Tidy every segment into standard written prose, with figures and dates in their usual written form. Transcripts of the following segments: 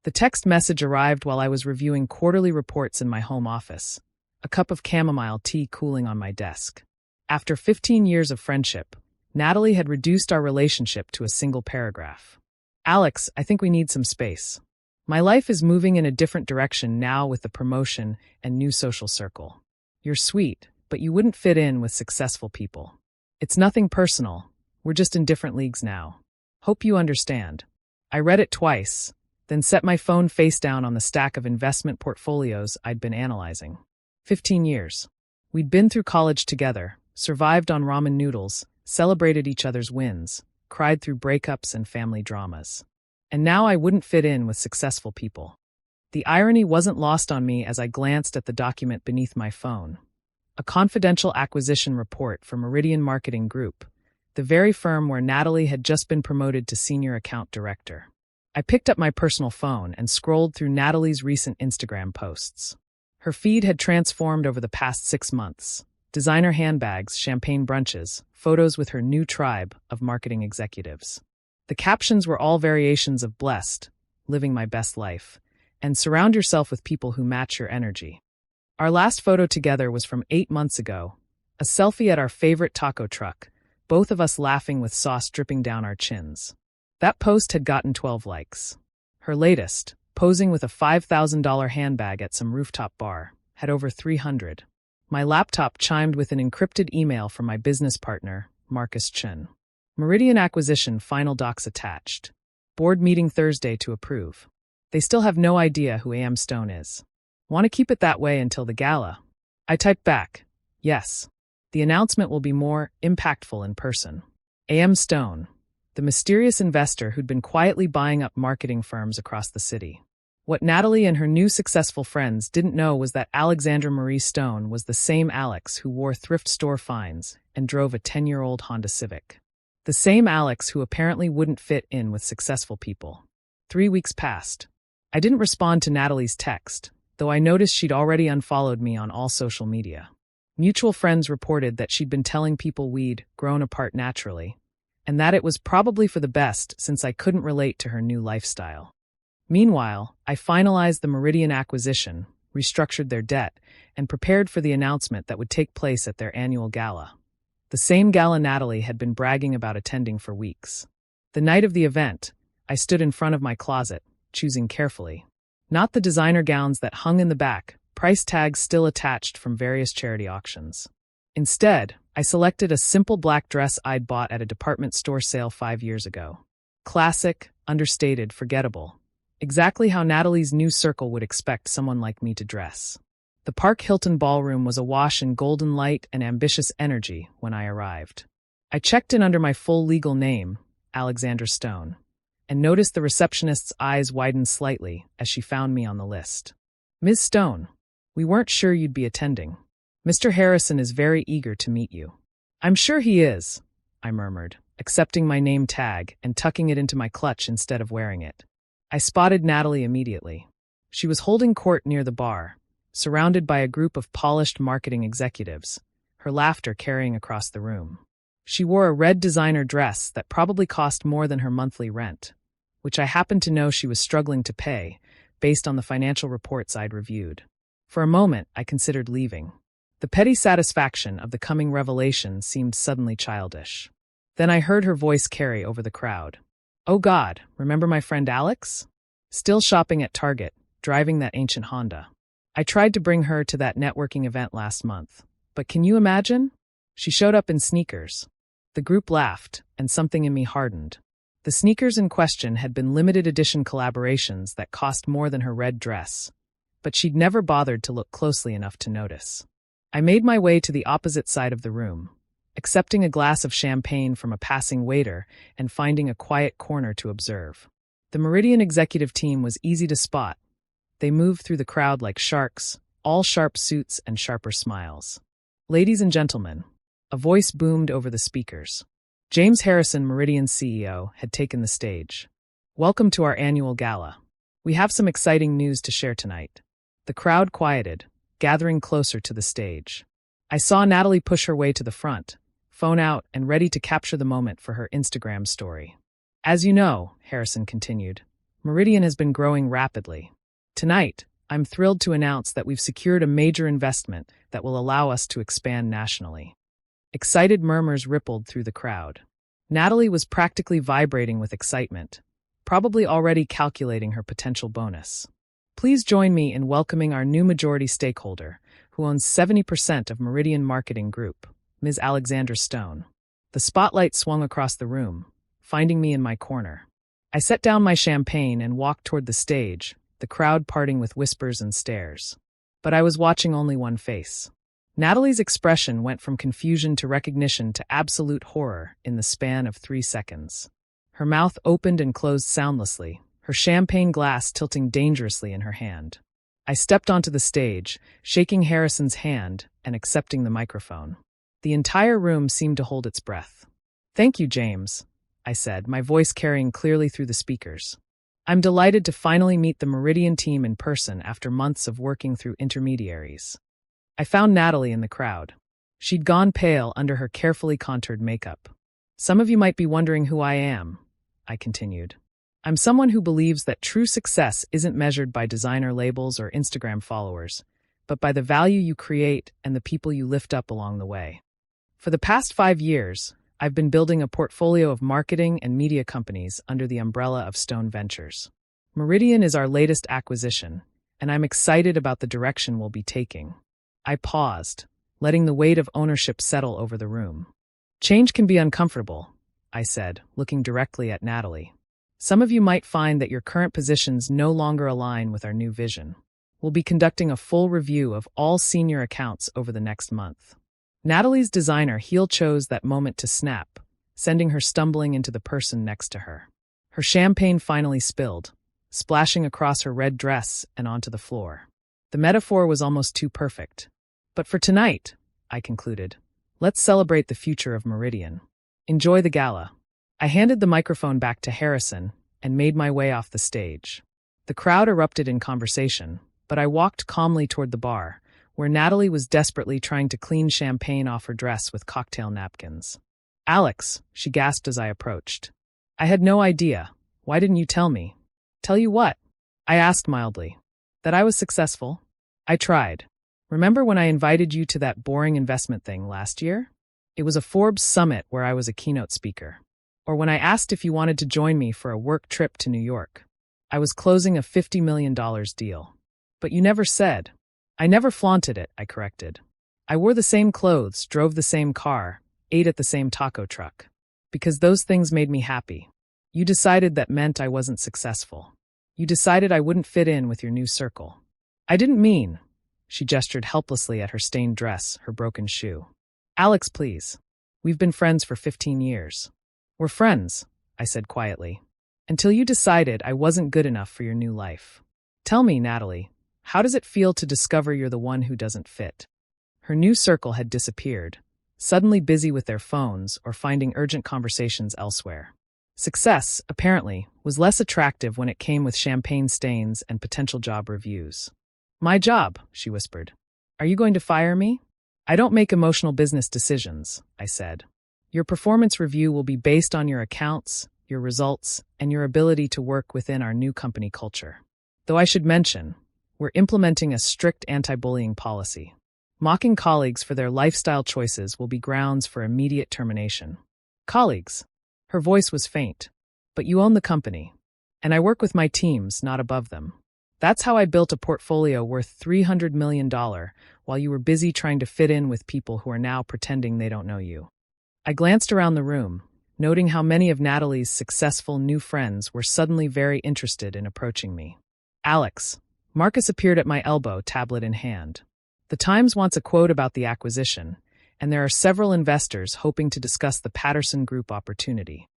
The text message arrived while I was reviewing quarterly reports in my home office, a cup of chamomile tea cooling on my desk. After 15 years of friendship, Natalie had reduced our relationship to a single paragraph. Alex, I think we need some space. My life is moving in a different direction now with the promotion and new social circle. You're sweet, but you wouldn't fit in with successful people. It's nothing personal. We're just in different leagues now. Hope you understand. I read it twice, then set my phone face down on the stack of investment portfolios I'd been analyzing. 15 years. We'd been through college together, survived on ramen noodles, celebrated each other's wins, cried through breakups and family dramas. And now I wouldn't fit in with successful people. The irony wasn't lost on me as I glanced at the document beneath my phone. A confidential acquisition report from Meridian Marketing Group, the very firm where Natalie had just been promoted to senior account director. I picked up my personal phone and scrolled through Natalie's recent Instagram posts. Her feed had transformed over the past 6 months. Designer handbags, champagne brunches, photos with her new tribe of marketing executives. The captions were all variations of blessed, living my best life, and surround yourself with people who match your energy. Our last photo together was from 8 months ago, a selfie at our favorite taco truck, both of us laughing with sauce dripping down our chins. That post had gotten 12 likes. Her latest, posing with a $5,000 handbag at some rooftop bar, had over 300. My laptop chimed with an encrypted email from my business partner, Marcus Chun. Meridian acquisition final docs attached. Board meeting Thursday to approve. They still have no idea who A.M. Stone is. Want to keep it that way until the gala? I typed back, yes. The announcement will be more impactful in person. A.M. Stone, the mysterious investor who'd been quietly buying up marketing firms across the city. What Natalie and her new successful friends didn't know was that Alexandra Marie Stone was the same Alex who wore thrift store finds and drove a 10-year-old Honda Civic. The same Alex who apparently wouldn't fit in with successful people. 3 weeks passed. I didn't respond to Natalie's text, though I noticed she'd already unfollowed me on all social media. Mutual friends reported that she'd been telling people we'd grown apart naturally, and that it was probably for the best since I couldn't relate to her new lifestyle. Meanwhile, I finalized the Meridian acquisition, restructured their debt, and prepared for the announcement that would take place at their annual gala. The same gala Natalie had been bragging about attending for weeks. The night of the event, I stood in front of my closet, choosing carefully. Not the designer gowns that hung in the back, price tags still attached from various charity auctions. Instead, I selected a simple black dress I'd bought at a department store sale 5 years ago. Classic, understated, forgettable. Exactly how Natalie's new circle would expect someone like me to dress. The Park Hilton ballroom was awash in golden light and ambitious energy when I arrived. I checked in under my full legal name, Alexandra Stone, and noticed the receptionist's eyes widen slightly as she found me on the list. Ms. Stone, we weren't sure you'd be attending. Mr. Harrison is very eager to meet you. I'm sure he is, I murmured, accepting my name tag and tucking it into my clutch instead of wearing it. I spotted Natalie immediately. She was holding court near the bar, surrounded by a group of polished marketing executives, her laughter carrying across the room. She wore a red designer dress that probably cost more than her monthly rent, which I happened to know she was struggling to pay based on the financial reports I'd reviewed. For a moment, I considered leaving. The petty satisfaction of the coming revelation seemed suddenly childish. Then I heard her voice carry over the crowd. Oh God, remember my friend Alex? Still shopping at Target, driving that ancient Honda. I tried to bring her to that networking event last month, but can you imagine? She showed up in sneakers. The group laughed, and something in me hardened. The sneakers in question had been limited edition collaborations that cost more than her red dress, but she'd never bothered to look closely enough to notice. I made my way to the opposite side of the room, accepting a glass of champagne from a passing waiter and finding a quiet corner to observe. The Meridian executive team was easy to spot. They moved through the crowd like sharks, all sharp suits and sharper smiles. Ladies and gentlemen, a voice boomed over the speakers. James Harrison, Meridian's CEO, had taken the stage. Welcome to our annual gala. We have some exciting news to share tonight. The crowd quieted, gathering closer to the stage. I saw Natalie push her way to the front, phone out and ready to capture the moment for her Instagram story. As you know, Harrison continued, Meridian has been growing rapidly. Tonight, I'm thrilled to announce that we've secured a major investment that will allow us to expand nationally. Excited murmurs rippled through the crowd. Natalie was practically vibrating with excitement, probably already calculating her potential bonus. Please join me in welcoming our new majority stakeholder, who owns 70% of Meridian Marketing Group, Ms. Alexandra Stone. The spotlight swung across the room, finding me in my corner. I set down my champagne and walked toward the stage, the crowd parting with whispers and stares. But I was watching only one face. Natalie's expression went from confusion to recognition to absolute horror in the span of 3 seconds. Her mouth opened and closed soundlessly, her champagne glass tilting dangerously in her hand. I stepped onto the stage, shaking Harrison's hand and accepting the microphone. The entire room seemed to hold its breath. "Thank you, James," I said, my voice carrying clearly through the speakers. "I'm delighted to finally meet the Meridian team in person after months of working through intermediaries." I found Natalie in the crowd. She'd gone pale under her carefully contoured makeup. "Some of you might be wondering who I am," I continued. "I'm someone who believes that true success isn't measured by designer labels or Instagram followers, but by the value you create and the people you lift up along the way. For the past 5 years, I've been building a portfolio of marketing and media companies under the umbrella of Stone Ventures. Meridian is our latest acquisition, and I'm excited about the direction we'll be taking." I paused, letting the weight of ownership settle over the room. "Change can be uncomfortable," I said, looking directly at Natalie. "Some of you might find that your current positions no longer align with our new vision. We'll be conducting a full review of all senior accounts over the next month." Natalie's designer heel chose that moment to snap, sending her stumbling into the person next to her. Her champagne finally spilled, splashing across her red dress and onto the floor. The metaphor was almost too perfect. "But for tonight," I concluded, "let's celebrate the future of Meridian. Enjoy the gala." I handed the microphone back to Harrison and made my way off the stage. The crowd erupted in conversation, but I walked calmly toward the bar, where Natalie was desperately trying to clean champagne off her dress with cocktail napkins. "Alex," she gasped as I approached. "I had no idea. Why didn't you tell me?" "Tell you what?" I asked mildly. "That I was successful. I tried. Remember when I invited you to that boring investment thing last year? It was a Forbes summit where I was a keynote speaker. Or when I asked if you wanted to join me for a work trip to New York. I was closing a $50 million deal. But you never said." "I never flaunted it," I corrected. "I wore the same clothes, drove the same car, ate at the same taco truck. Because those things made me happy. You decided that meant I wasn't successful. You decided I wouldn't fit in with your new circle." "I didn't mean." She gestured helplessly at her stained dress, her broken shoe. "Alex, please. We've been friends for 15 years. "We're friends," I said quietly. "Until you decided I wasn't good enough for your new life. Tell me, Natalie, how does it feel to discover you're the one who doesn't fit?" Her new circle had disappeared, suddenly busy with their phones or finding urgent conversations elsewhere. Success, apparently, was less attractive when it came with champagne stains and potential job reviews. "My job," she whispered. "Are you going to fire me?" "I don't make emotional business decisions," I said. "Your performance review will be based on your accounts, your results, and your ability to work within our new company culture. Though I should mention, we're implementing a strict anti-bullying policy. Mocking colleagues for their lifestyle choices will be grounds for immediate termination." "Colleagues?" Her voice was faint. "But you own the company. And I work with my teams, not above them. That's how I built a portfolio worth $300 million while you were busy trying to fit in with people who are now pretending they don't know you." I glanced around the room, noting how many of Natalie's successful new friends were suddenly very interested in approaching me. "Alex." Marcus appeared at my elbow, tablet in hand. "The Times wants a quote about the acquisition, and there are several investors hoping to discuss the Patterson Group opportunity."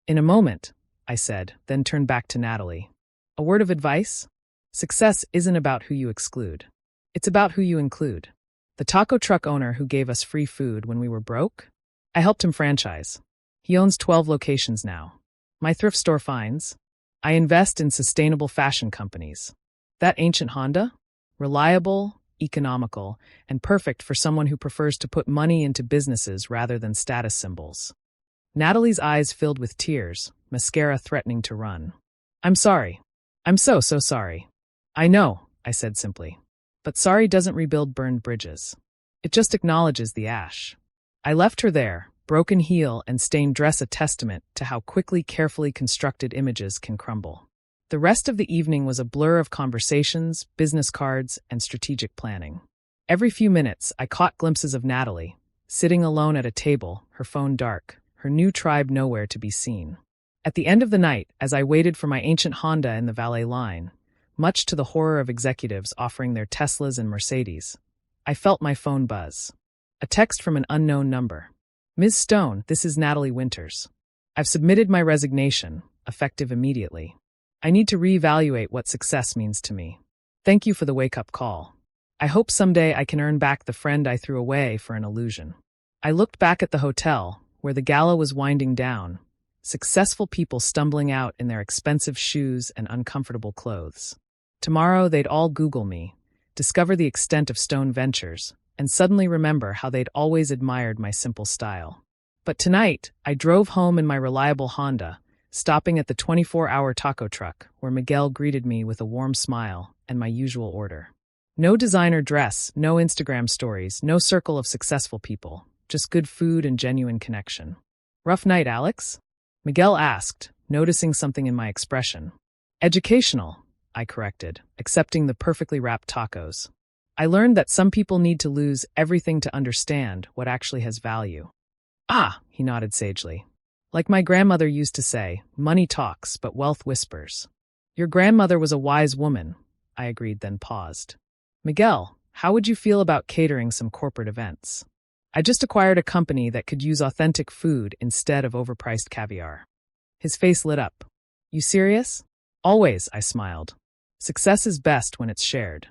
"In a moment," I said, then turned back to Natalie. "A word of advice? Success isn't about who you exclude. It's about who you include. The taco truck owner who gave us free food when we were broke? I helped him franchise. He owns 12 locations now. My thrift store finds. I invest in sustainable fashion companies. That ancient Honda? Reliable, economical, and perfect for someone who prefers to put money into businesses rather than status symbols." Natalie's eyes filled with tears, mascara threatening to run. "I'm sorry. I'm so sorry. I know, I said simply. But sorry doesn't rebuild burned bridges. It just acknowledges the ash. I left her there, broken heel and stained dress, a testament to how quickly carefully constructed images can crumble. The rest of the evening was a blur of conversations, business cards, and strategic planning. Every few minutes, I caught glimpses of Natalie, sitting alone at a table, her phone dark, her new tribe nowhere to be seen. At the end of the night, as I waited for my ancient Honda in the valet line, much to the horror of executives offering their Teslas and Mercedes, I felt my phone buzz. A text from an unknown number. Ms. Stone, this is Natalie Winters. I've submitted my resignation, effective immediately. I need to reevaluate what success means to me. Thank you for the wake-up call. I hope someday I can earn back the friend I threw away for an illusion. I looked back at the hotel, where the gala was winding down, successful people stumbling out in their expensive shoes and uncomfortable clothes. Tomorrow they'd all Google me, discover the extent of Stone Ventures, and suddenly remember how they'd always admired my simple style. But tonight, I drove home in my reliable Honda, stopping at the 24-hour taco truck, where Miguel greeted me with a warm smile and my usual order. No designer dress, no Instagram stories, no circle of successful people, just good food and genuine connection. Rough night, Alex? Miguel asked, noticing something in my expression. Educational, I corrected, accepting the perfectly wrapped tacos. I learned that some people need to lose everything to understand what actually has value. Ah, he nodded sagely. Like my grandmother used to say, money talks, but wealth whispers. Your grandmother was a wise woman, I agreed, then paused. Miguel, how would you feel about catering some corporate events? I just acquired a company that could use authentic food instead of overpriced caviar. His face lit up. You serious? Always, I smiled. Success is best when it's shared.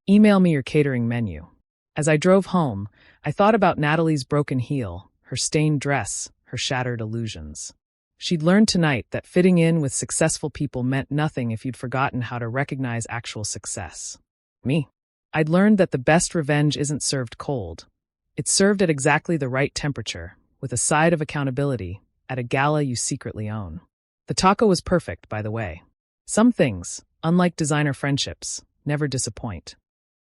Email me your catering menu. As I drove home, I thought about Natalie's broken heel, her stained dress, her shattered illusions. She'd learned tonight that fitting in with successful people meant nothing if you'd forgotten how to recognize actual success. Me. I'd learned that the best revenge isn't served cold. It's served at exactly the right temperature, with a side of accountability, at a gala you secretly own. The taco was perfect, by the way. Some things, unlike designer friendships, never disappoint.